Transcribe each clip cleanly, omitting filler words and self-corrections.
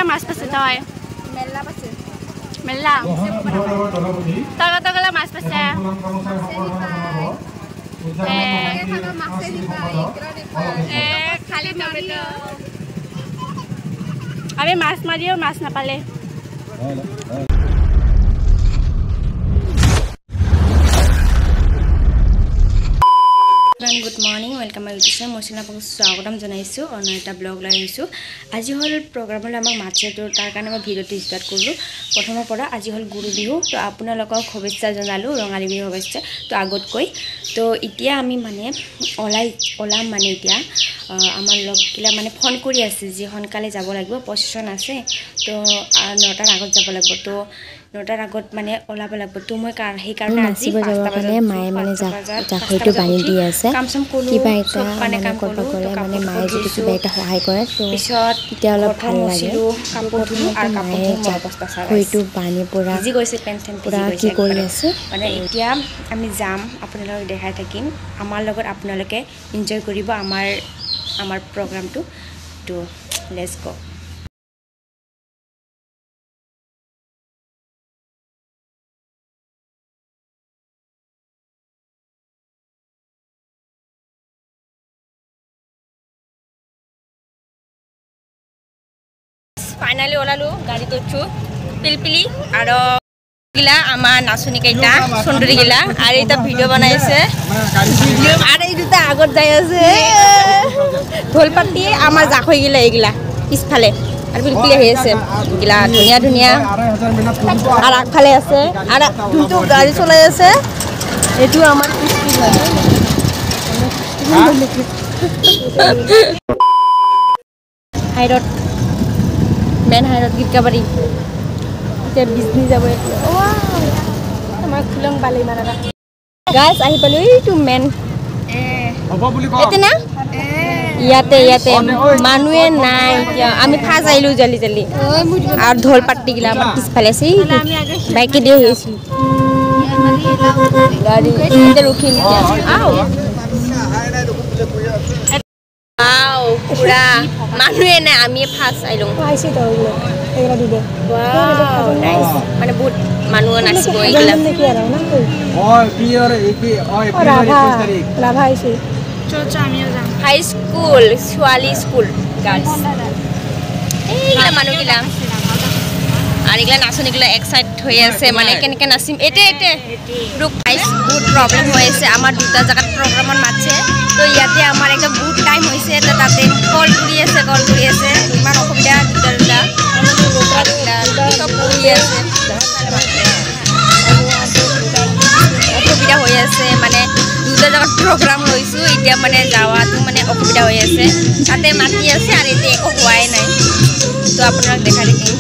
গ'লে মাছ পাইছে তই মেলা পাইছে মেলা তই গ'লে মাছ পাইছে খালি আমি মাছ মাৰিও মাছ নাপালে good morning welcome my YouTube channel মই আপোনাক স্বাগতম জনাইছোঁ অন্য এটা ব্লগ লৈ আহিছোঁ আজি হ'ল প্ৰগ্ৰামলৈ আমাক মাতিছে তো তাৰ কাৰণে মই ভিডিঅ'টো ষ্টাৰ্ট কৰিলোঁ প্ৰথমৰ পৰা আজি হ'ল গুৰু বিহু তো আপোনালোকক শুভেচ্ছা জনালোঁ ৰঙালী বিহু শুভেচ্ছা তো আগতকৈ তো এতিয়া আমি মানে ওলাম মানে এতিয়া আমাৰ লগগিলা মানে ফোন কৰি আছে যে সোনকালে যাব লাগিব প্ৰচেছন আছে তো 9টাৰ আগত যাব লাগিব তো 9টাৰ আগত মানে ওলাব লাগিব তো মই সেইকাৰণে আজি 5টা বজাত মায়ে মানে জাখৈটো বান্ধি দি আছে কিবা এটা মানে কৰিব গ'লে মানে মায়ে যদি কিবা এটা সহায় কৰে তো পিছত তেতিয়া অলপ ভাল লাগে কাপোৰ ধুলো আৰু মায়ে জাখৈটো বান্ধি পুৰা কি কৰি আছে মানে এতিয়া আমি যাম আপোনালোকক দেখাই থাকিম আমাৰ লগত আপোনালোকে এনজয় কৰিব আমাৰ প্ৰগ্ৰামটো তো লেটস গো ফাইনালি ওলালো গাড়ীত উঠছো পিলপিলি আৰু গিলা আমাৰ নাচনি কেইটা সুন্দৰী গিলা আৰু এটা ভিডিঅ' বনাইছে আৰু এই দুটা আগত যাই আছে ঢোল পাতি আমাৰ জাখৈ গিলা এইগিলা পিছফালে আৰু পিলপিলি আহি আছে গিলা ধুনীয়া ধুনীয়া আৰু আগফালে আছে আৰু যোনটো গাড়ী চলাই আছে এইটো আমাৰ হাইৰত মেন হাইৰত গীতকাবাৰী এতিয়া বিজনী যাব এতিয়া আমাৰ খুলং বালি মাৰা গাছ আহি পালো এইটো মেন এতে না ইয়াতে মানুহে নাই এতিয়া আমি ফাঁচ আহিলো জল্দি জল্দি আৰু ঢোল পাতি গিলা আমাৰ পিছফালে আছে বাইকে দিয়ে আহিছো গাড়ী এতিয়া ৰখিম পুৰা মানুহে নাই আমি ফাৰ্ষ্ট আহিলো মানে বহুত মানুহ নাচিব হাই স্কুল ছোৱালী স্কুল গাৰ্লছ এইগিলা মানুহগিলা আৰু এইগিলা নাচনীগিলা এক্সাইট হৈ আছে মানে কেনেকৈ নাচিম এতে বহুত প্ৰব্লেম হৈ আছে আমাৰ দুটা জেগাত প্ৰগ্ৰামত মাতিছে তো ইয়াতে আমাৰ একদম বহুত টাইম হৈছে তাতে কল কৰি আছে ইমান অসুবিধা দুটা চব পঢ়ি আছে অসুবিধা হৈ আছে মানে দুটা জেগাত প্ৰগ্ৰাম লৈছোঁ এতিয়া মানে যাৱাটো মানে অসুবিধা হৈ আছে তাতে মাতি আছে আৰু এতিয়া একো হোৱাই নাই তো আপোনালোক দেখা দেখিম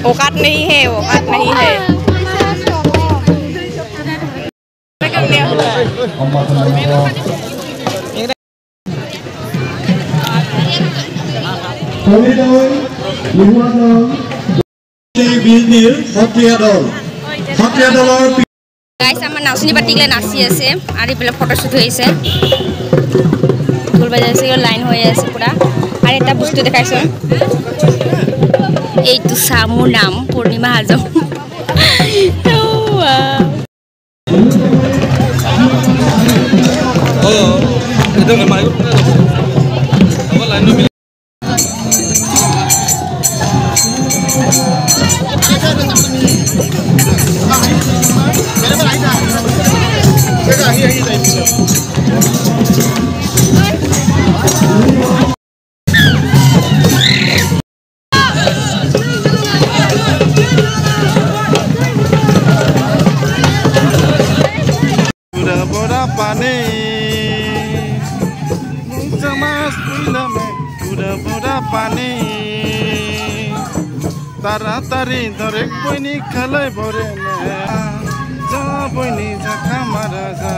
औकात नहीं है Shatria Dol গাইস আমাৰ নাচনি পাতিলে নাচি আছে আৰু ইফালে ফটোশ্বুট হৈছে ঢোল বাজাইছে লাইন হৈ আছে পুৰা আৰু এটা বস্তু দেখাইছো এইটো মোৰ নাম পূৰ্ণিমা হাজম तारातारी दरेक बहिनी खालै भरे जा बहिनी जा खामारा जा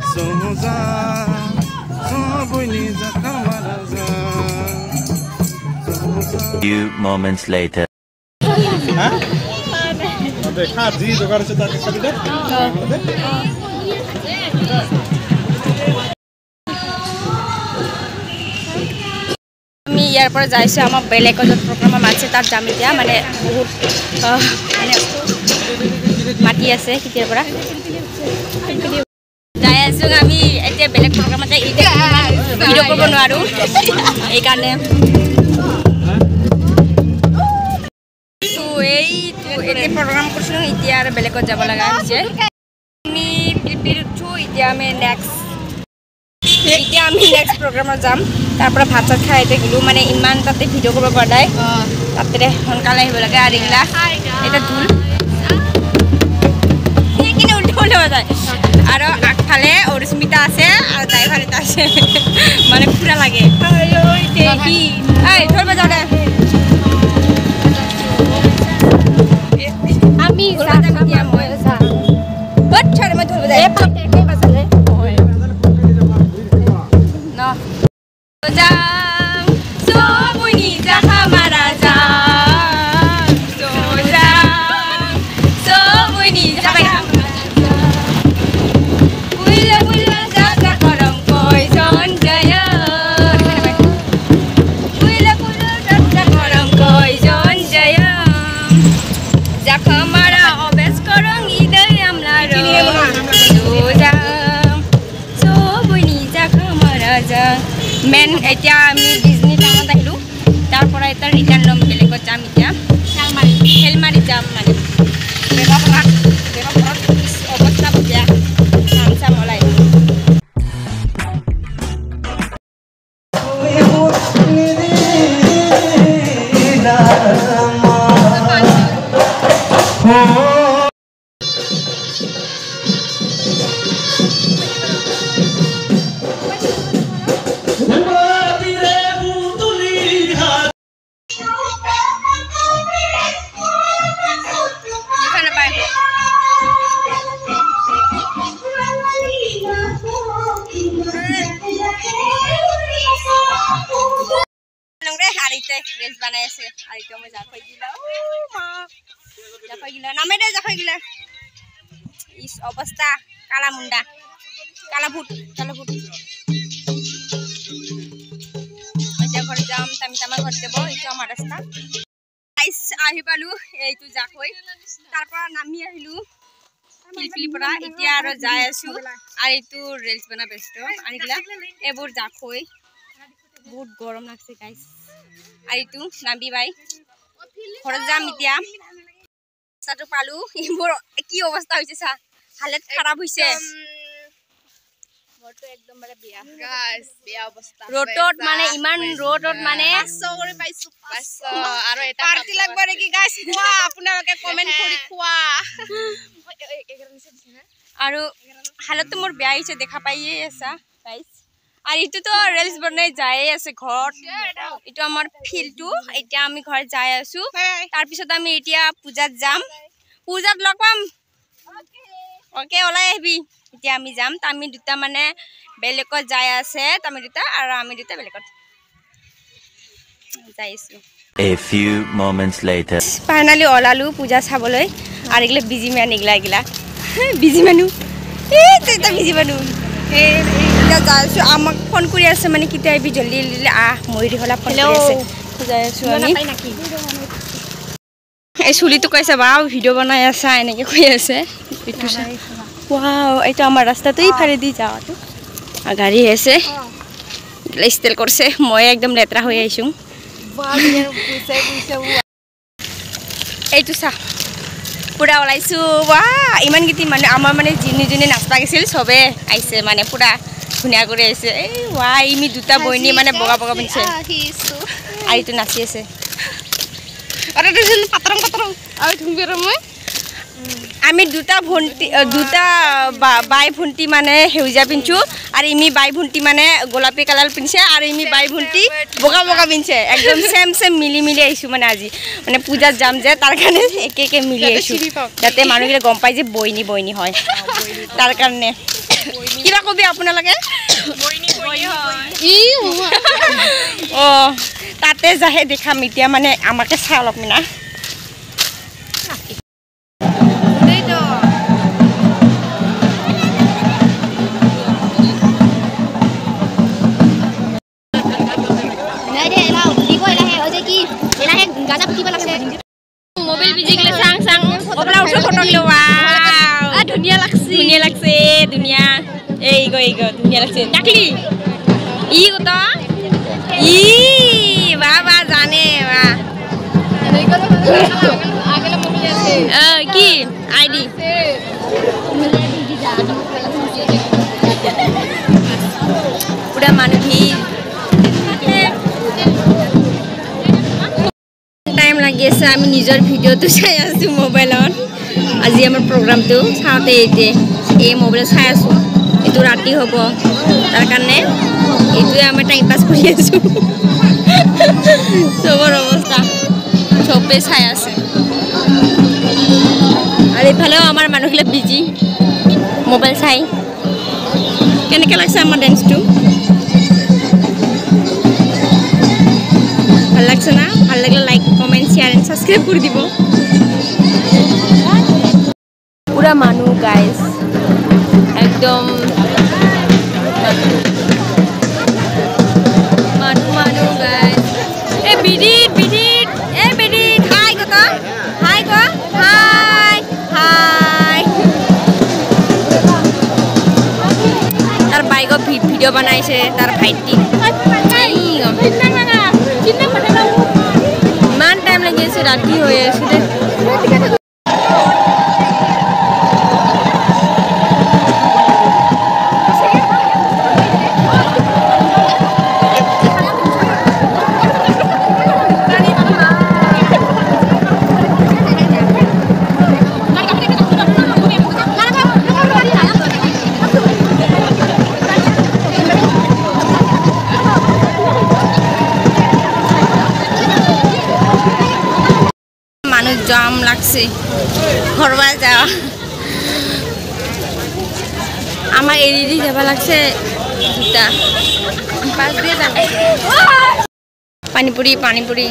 सोजा जा बहिनी जा खामारा जा few moments later देखा जी जोगार से ताके कभी दे আমি ইয়াৰ পৰা যাইছো আমাৰ বেলেগ য'ত প্ৰগ্ৰাম আছে তাত যাম এতিয়া মানে বহুত মানে মাটি আছে কেতিয়াৰ পৰা যাই আছো আমি এতিয়া বেলেগ প্ৰগ্ৰামতে ভিডিঅ' কৰিব নোৱাৰো এইকাৰণে এই প্ৰগ্ৰাম কৰিছিলো এতিয়া আৰু বেলেগত যাব লগা হৈছে আমি পিলপিল উঠো এতিয়া আমি নেক্সট প্ৰগ্ৰামত যাম তাৰপৰা ভাত চাত খাই এতিয়া গ'লো মানে ইমান তাতে ভিডিঅ' কৰিব পৰা নাই তাতে সোনকালে আহিব লাগে আৰু এইগিলা এটা ঢোল কিনে উল্টা উল্টা যায় আৰু আগফালে অৰিস্মিতা আছে আৰু ড্ৰাইভাৰ এটা আছে মানে পুৰা লাগে ধৰিব যাওঁ দে আমি মেন এতিয়া আমি ডিজনি টাউনত আহিলোঁ তাৰপৰা এটা ৰিটাৰ্ণ ল'ম বেলেগত যাম এতিয়া হেলমাৰি যাম মানে অৱস্থা বেয়া কাম চাম ওলাই ड्रेस बनाए से आइटम में जाफा गिला ओ मां जाफा गिला नामे दे जाफा गिला इस अवस्था काला मुंडा काला भूत अच्छा घर जाम तामी तामा घर देबो इটো আমাৰ ৰাস্তা গাইস আহি পালো এইটো জাকৈ তাৰ পৰা নামি আহিলো পিলপিলি পৰা এতিয়া আৰু যাই আছো আৰু এইটো ৰিলস বনা বেষ্ট আনিলা এবোৰ জাকৈ বহুত গৰম লাগছে গাইস আৰু এইটো নাবি বাই ঘৰত যাম এতিয়া চাটো পালো এবোৰ কি অৱস্থা হৈছে চা হালত খাৰাপ হৈছে ঘৰটো একদম মানে বিয়া গাইস বিয়া অৱস্থা रोडত মানে ইমান रोडত মানে 500 কৰি পাইছো 500 আৰু এটা পাৰ্টি লাগব নেকি গাইস কোৱা আপোনালোকে কমেন্ট কৰি কোৱা আৰু হালতটো মোৰ বেয়া হৈছে দেখা পাইয়ে আছা গাইস আর ইটো তো রিলস বনাই যায় আছে ঘর ইটো আমার ফিল্ডটো এতিয়া আমি ঘর যাই আছো তার পিছত আমি এতিয়া পূজাত যাম পূজাত লগ পাম ওকে ওলাই আহিবি এতিয়া আমি যাম তা আমি দুটা মানে বেলেগত যাই আছে আমি দুটা আৰু আমি দুটা বেলেগত যাইছো A few moments later. Finally ওলালো পূজা চাবলৈ আৰু এগিলা বিজি মান এগিলা বিজি মানুহ এটা বিজি মানুহ এতিয়া যাইছো আমাক ফোন কৰি আছে মানে কেতিয়া আহিবি জলদি জলদি আহ ময়ূৰী হলা ফোন কৰি আছে যাই আছো আমি এই চুলিটো কৈছে বা ভিডিঅ' বনাই আছা এনেকৈ কৈ আছে এইটো ৱাও এইটো আমাৰ ৰাস্তাটো ইফালে দি যাৱাটো গাড়ী আছে ষ্টাইল কৰিছে মই একদম লেতেৰা হৈ আহিছোঁ এইটো চা পুৰা ওলাইছো ৱা ইমান গীতি মানে আমাৰ মানে যোনে নাচবা গৈছিল চবে আহিছে মানে পুৰা ধুনীয়া কৰি আহিছে এই ৱা ইমি দুটা বইনী মানে বগা বগা পিন্ধিছে আৰু এইটো নাচি আছে আমি দুটা বাই ভণ্টি মানে সেউজীয়া পিন্ধছো আৰু ইমি বাই ভণ্টি মানে গোলাপী কালাৰ পিন্ধিছে আৰু ইমি বাই ভণ্টি বগা বগা পিন্ধিছে একদম চেম মিলি আহিছোঁ মানে আজি মানে পূজাত যাম যে তাৰ কাৰণে একে মিলি আহিছোঁ যাতে মানুহবিলাক গম পাই যে বইনী হয় তাৰ কাৰণে কিবা কবি আপোনালোকে অঁ তাতে যাহে দেখাম এতিয়া মানে আমাকে চাই অলপ মিনা মোবাইল বিজি গলে চাং ওপলা উঠো ফটো লো ওয়াও ধুনিয়া লাগছে ধুনিয়া এই গো ধুনিয়া লাগছে টাকলি ই গো ই বাবা জানে বা আগেলা মোবাইল আছে কি আইডি পুরা মানুষ ভিড় টাইম লাগি আছে আমি নিজৰ ভিডিঅ'টো চাই আছোঁ মোবাইলত আজি আমাৰ প্ৰগ্ৰামটো চাওঁতে এই মোবাইলত চাই আছোঁ এইটো ৰাতি হ'ব তাৰ কাৰণে এইটোৱে আমি টাইম পাছ কৰি আছোঁ চবৰ অৱস্থা চবে চাই আছে আৰু এইফালেও আমাৰ মানুহবিলাক বিজি মোবাইল চাই কেনেকৈ লাগছে আমাৰ ডেন্সটো ভাল লাগছে না ভাল লাগলে like comment share and subscribe করে দিব পুরা মানুষ গাইস একদম মানুষ গাইস এ বিডিট হাই গো হাই তার বাইকত ভিডিও বানাইছে তার ভাইটি ইমান টাইম লাগি আছে ৰাতি হৈ আছে জাম লাগছে ঘরবা যাওয়া আমার এদিকে যাবা লাগছে দুটা পাঁচ দিয়ে যাবে পানিপুরি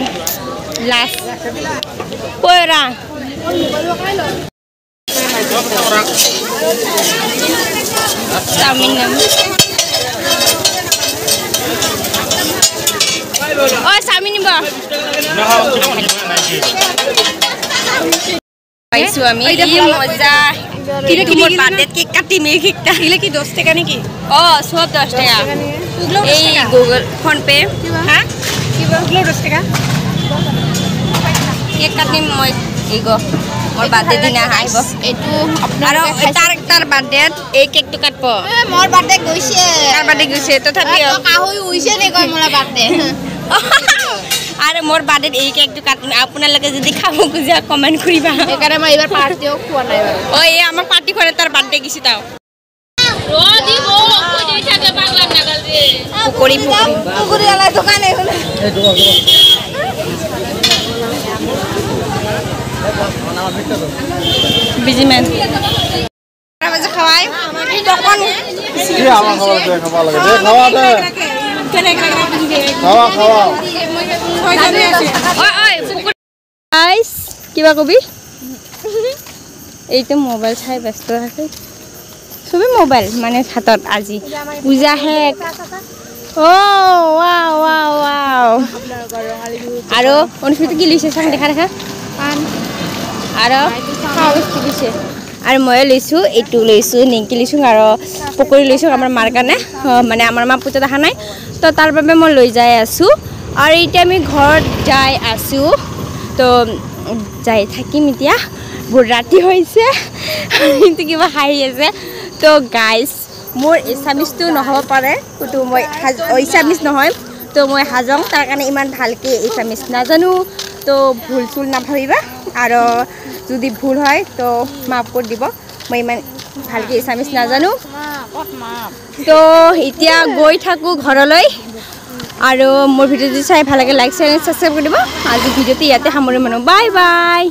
লাস কইরা চাউমিন ও চাউমিন নিব পাইছো আমি এই মজা কিলো বার্থডে কেক কাটি মে কেকটা ইলে কি 10 টাকা নাকি ও সব 10 টাকা এই গুগল ফোন পে হ্যাঁ কিলো 10 টাকা কেক কাটি মই এইগো মোর বার্থডে দিনা আইব এটু আর তার বার্থডে এই কেকটো কাটব মোর বার্থডে গইছে তার বার্থডে গইছে তথাপি কাহই হইছে নে কই মোর বার্থডে আরে মোর বার্থডে এই কেকটো কাটন আপোনালোকে যদি খাব খুজা কমেন্ট করিবা একারে মই এবার পার্টিও খোয়া নাই ওই আমার পার্টি করে তার বার্থডে গিছি তাও রো দিব কই দেই থাকে বাংলা নাগাল রে পুকুরি আলাই দোকানে হলে এই দোকান বিজি ম্যান বাজে খাওয়াই তখন কি আমার খাওয়া লাগে খাওয়া দে খাওয়া গাইস কিবা কবি এইটো মোবাইল চাই ব্যস্ত থাকে সবে মোবাইল মানে হাতত আজি পূজা শেষ ৱাও আৰু অনুষ্ঠিত কি লৈছে চাং দেখা আৰু কি দিছে আৰু মই লৈছোঁ এইটো লৈছোঁ নিমকি লৈছোঁ আৰু পকৰি লৈছোঁ আমাৰ মাৰ কাৰণে মানে আমাৰ মা পূজা দেখা নাই তো তাৰ বাবে মই লৈ যাই আছোঁ আৰু এতিয়া আমি ঘৰত যাই আছোঁ তো যাই থাকিম এতিয়া বহুত ৰাতি হৈছে কিন্তু কিবা হাঁহি আছে তো গাইজ মোৰ এছামিজটো নহ'ব পাৰে কিন্তু মই এছামিজ নহয় তো মই হাজং তাৰ কাৰণে ইমান ভালকৈ এছামিজ নাজানো তো ভুল চুল নাভাবিবা আৰু যদি ভুল হয় তো মাফ কৰি দিব মই ইমান ভালকৈ এছামিজ নাজানো তো এতিয়া গৈ থাকোঁ ঘৰলৈ আৰু মোৰ ভিডিঅ'টো চাই ভাল লাগে লাইক শ্বেয়াৰ ছাবস্ক্ৰাইব কৰি দিব আজি ভিডিঅ'টো ইয়াতে সামৰি মানো বাই বাই